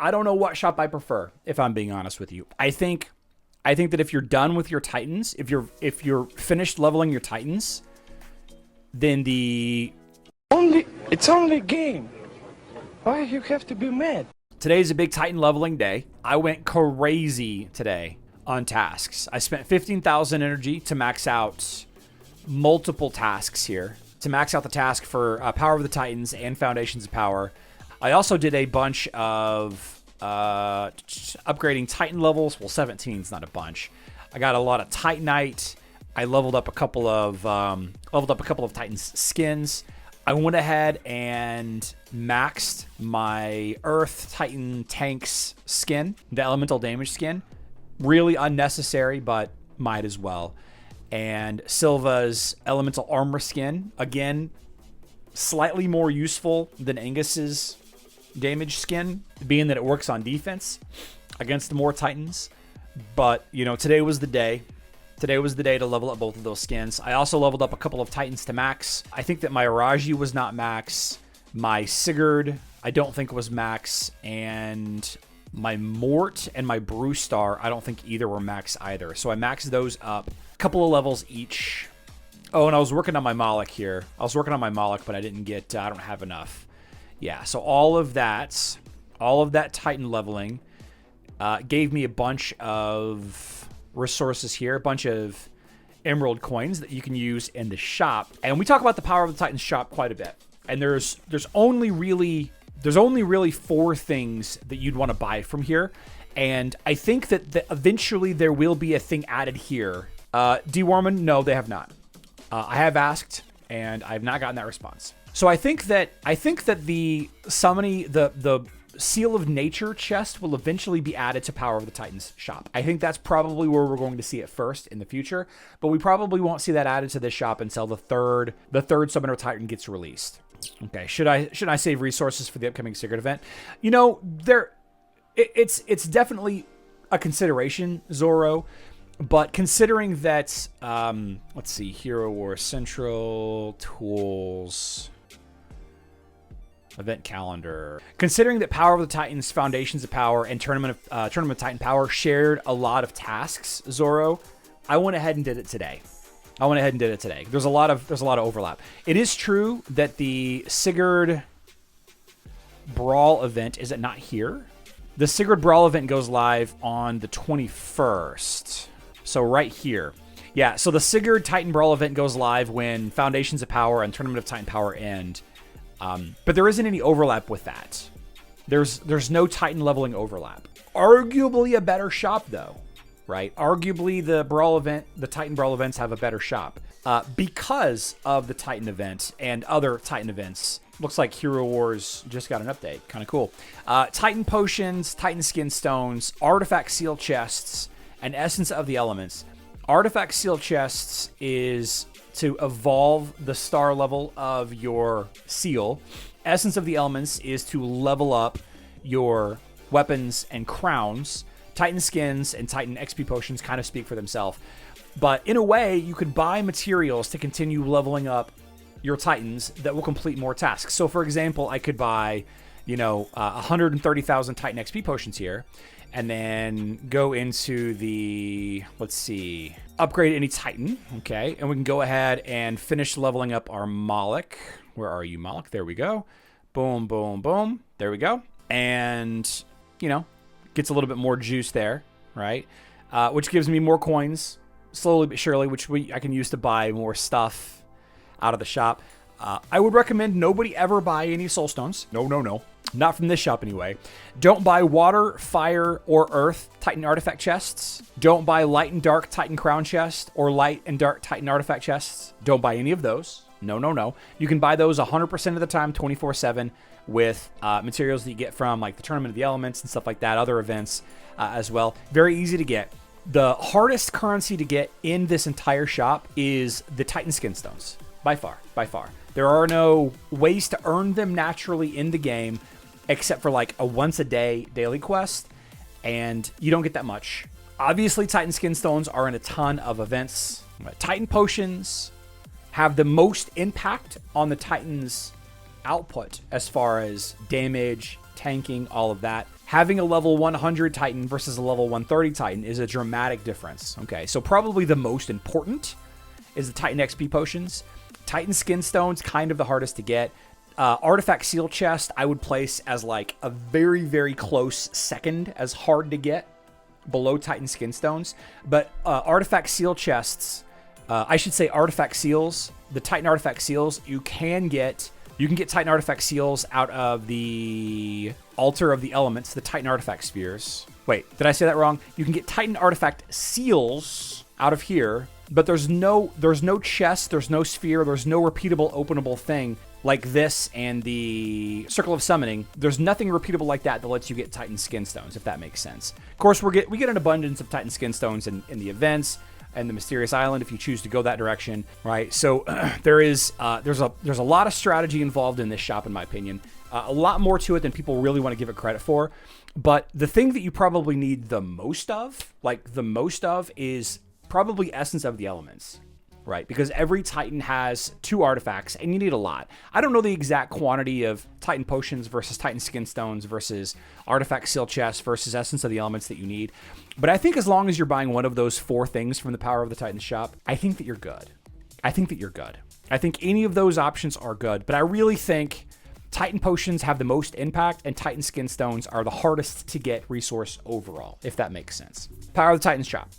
I don't know what shop I prefer, if I'm being honest with you. I think that if you're done with your Titans, if you're finished leveling your Titans, then It's only a game. Why you have to be mad? today's a big Titan leveling day. I went crazy today on tasks. I spent 15,000 energy to max out multiple tasks here. To max out the task for Power of the Titans and Foundations of Power. I also did a bunch of upgrading Titan levels. Well, 17 is not a bunch. I got a lot of Titanite. I leveled up a couple of Titan's skins. I went ahead and maxed my Earth Titan Tanks skin, the elemental damage skin. Really unnecessary, but might as well. And Silva's elemental armor skin, again, slightly more useful than Angus's damage skin, being that it works on defense against more Titans. But, you know, today was the day. Today was the day to level up both of those skins. I also leveled up a couple of Titans to max. I think that my Araji was not max. My Sigurd, I don't think was max. And my Mort and my Brewstar, I don't think either were max either. So I maxed those up. A couple of levels each. Oh, and I was working on my Moloch here. I was working on my Moloch, but I didn't get, I don't have enough. Yeah, so all of that Titan leveling gave me a bunch of resources here, a bunch of emerald coins that you can use in the shop. And we talk about the Power of the Titans shop quite a bit. And there's only really 4 things that you'd want to buy from here. And I think that eventually there will be a thing added here. D. Warman, no, they have not. I have asked, and I have not gotten that response. So I think that the summoning, the Seal of Nature chest will eventually be added to Power of the Titans shop. I think that's probably where we're going to see it first in the future, but we probably won't see that added to this shop until the third Summoner Titan gets released. Okay, should I save resources for the upcoming Secret event? You know, it's definitely a consideration, Zoro. But considering that, let's see, Hero War Central, Tools, Event Calendar. Considering that Power of the Titans, Foundations of Power, and Tournament of Titan Power shared a lot of tasks, Zoro, I went ahead and did it today. There's a lot of overlap. It is true that the Sigurd Brawl event, is it not here? The Sigurd Brawl event goes live on the 21st. So right here. Yeah, so the Sigurd Titan Brawl event goes live when Foundations of Power and Tournament of Titan Power end. But there isn't any overlap with that. There's no Titan leveling overlap. Arguably a better shop, though, right? Arguably the Titan Brawl events have a better shop. Because of the Titan event and other Titan events. Looks like Hero Wars just got an update. Kind of cool. Titan Potions, Titan Skin Stones, Artifact Seal Chests, and Essence of the Elements. Artifact Seal Chests is to evolve the star level of your seal. Essence of the Elements is to level up your weapons and crowns. Titan Skins and Titan XP Potions kind of speak for themselves. But in a way, you could buy materials to continue leveling up your Titans that will complete more tasks. So for example, I could buy, 130,000 Titan XP Potions here, and then go into the, let's see, upgrade any Titan, okay? And we can go ahead and finish leveling up our Moloch. Where are you, Moloch? There we go. Boom, boom, boom. There we go. And, gets a little bit more juice there, right? Which gives me more coins, slowly but surely, which I can use to buy more stuff out of the shop. I would recommend nobody ever buy any soul stones. No. Not from this shop anyway. Don't buy water, fire, or earth Titan artifact chests. Don't buy light and dark Titan crown chest or light and dark Titan artifact chests. Don't buy any of those. No. You can buy those 100% of the time, 24/7, with materials that you get from like the Tournament of the Elements and stuff like that, other events as well. Very easy to get. The hardest currency to get in this entire shop is the Titan Skin Stones. By far. There are no ways to earn them naturally in the game, except for like a once-a-day daily quest, and you don't get that much. Obviously, Titan Skin Stones are in a ton of events. Titan Potions have the most impact on the Titan's output as far as damage, tanking, all of that. having a level 100 Titan versus a level 130 Titan is a dramatic difference. Okay, so probably the most important is the Titan XP potions. Titan Skin Stones, kind of the hardest to get. Artifact Seal Chest, I would place as like a very, very close second, as hard to get, below Titan Skin Stones. But Artifact Seal Chests, I should say Artifact Seals, the Titan Artifact Seals, you can get Titan Artifact Seals out of the Altar of the Elements, the Titan Artifact Spheres. Wait, did I say that wrong? You can get Titan Artifact Seals out of here, but there's no chest, there's no sphere, there's no repeatable openable thing like this and the Circle of Summoning. There's nothing repeatable like that lets you get Titan Skin Stones, if that makes sense. Of course, we get an abundance of Titan Skin Stones in the events and the Mysterious Island if you choose to go that direction, right? So there's a lot of strategy involved in this shop, in my opinion. A lot more to it than people really want to give it credit for. But the thing that you probably need the most of, is probably Essence of the Elements, right? Because every Titan has 2 artifacts, and you need a lot. I don't know the exact quantity of Titan Potions versus Titan Skin Stones versus Artifact Seal Chest versus Essence of the Elements that you need. But I think as long as you're buying one of those 4 things from the Power of the Titans shop, I think that you're good. I think any of those options are good, but I really think Titan Potions have the most impact, and Titan Skin Stones are the hardest to get resource overall, if that makes sense. Power of the Titans shop.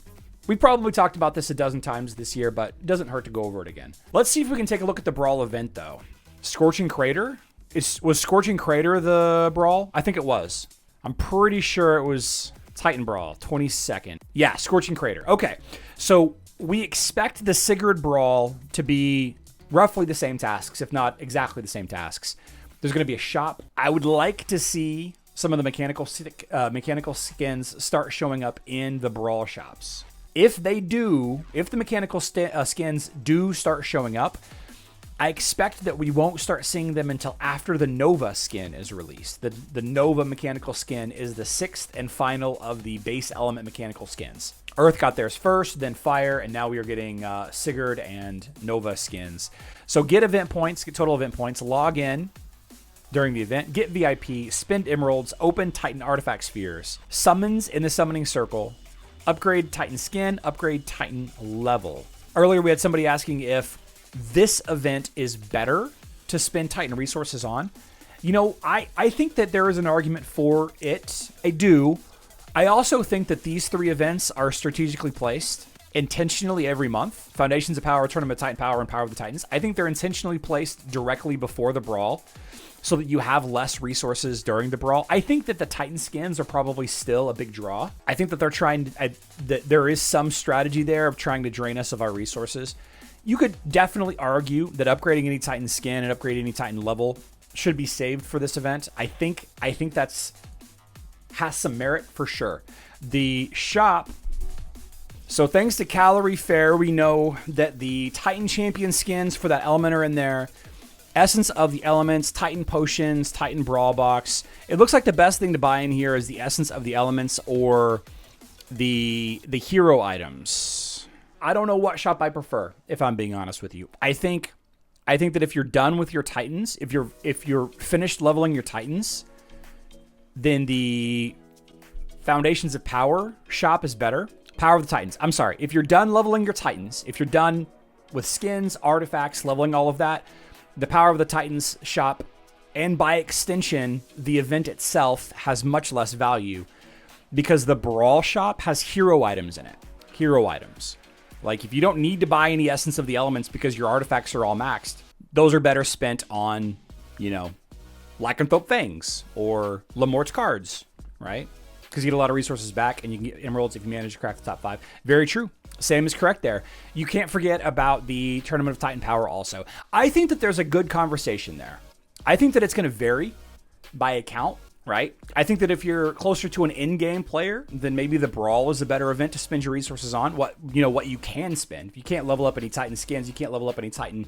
We've probably talked about this a dozen times this year, but it doesn't hurt to go over it again. Let's see if we can take a look at the Brawl event, though. Scorching Crater? Was Scorching Crater the Brawl? I think it was. I'm pretty sure it was Titan Brawl, 22nd. Yeah, Scorching Crater. Okay, so we expect the Sigurd Brawl to be roughly the same tasks, if not exactly the same tasks. There's going to be a shop. I would like to see some of the mechanical skins start showing up in the Brawl shops. If the mechanical skins do start showing up, I expect that we won't start seeing them until after the Nova skin is released. The Nova mechanical skin is the 6th and final of the base element mechanical skins. Earth got theirs first, then Fire, and now we are getting Sigurd and Nova skins. So get event points, get total event points, log in during the event, get VIP, spend emeralds, open Titan artifact spheres, summons in the summoning circle, upgrade Titan skin, upgrade Titan level. Earlier we had somebody asking if this event is better to spend Titan resources on. You know, I think that there is an argument for it. I do. I also think that these 3 events are strategically placed intentionally every month. Foundations of Power, Tournament of Titan Power, and Power of the Titans. I think they're intentionally placed directly before the Brawl so that you have less resources during the Brawl. I think that the Titan skins are probably still a big draw. I think that they're trying to, that there is some strategy there of trying to drain us of our resources. You could definitely argue that upgrading any Titan skin and upgrading any Titan level should be saved for this event. I think that's has some merit for sure. The shop. So thanks to Calorie Fair, we know that the Titan Champion skins for that element are in there. Essence of the Elements, Titan Potions, Titan Brawl Box. It looks like the best thing to buy in here is the Essence of the Elements or the hero items. I don't know what shop I prefer, if I'm being honest with you. I think that if you're done with your Titans, if you're finished leveling your Titans, then the Foundations of Power shop is better. Power of the Titans. I'm sorry. If you're done leveling your Titans, if you're done with skins, artifacts, leveling all of that, the Power of the Titans shop, and by extension, the event itself has much less value because the Brawl shop has hero items in it. Hero items. Like, if you don't need to buy any Essence of the Elements because your artifacts are all maxed, those are better spent on, Lycanthrope Fangs or Lamort's cards, right? Because you get a lot of resources back and you can get emeralds if you manage to crack the top 5. Very true. Sam is correct there. You can't forget about the Tournament of Titan Power also. I think that there's a good conversation there. I think that it's going to vary by account, right? I think that if you're closer to an in-game player, then maybe the Brawl is a better event to spend your resources on. What you can spend. If you can't level up any Titan skins, you can't level up any Titan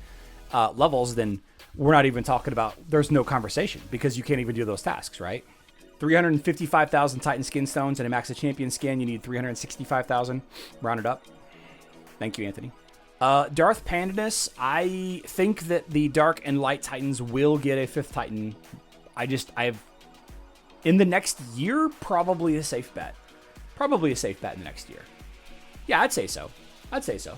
levels, then we're not even talking about, there's no conversation because you can't even do those tasks, right? 355,000 Titan skin stones and a max of champion skin. You need 365,000. Rounded up. Thank you, Anthony. Darth Pandanus. I think that the Dark and Light Titans will get a 5th Titan. I In the next year, probably a safe bet. Probably a safe bet in the next year. Yeah, I'd say so. I'd say so.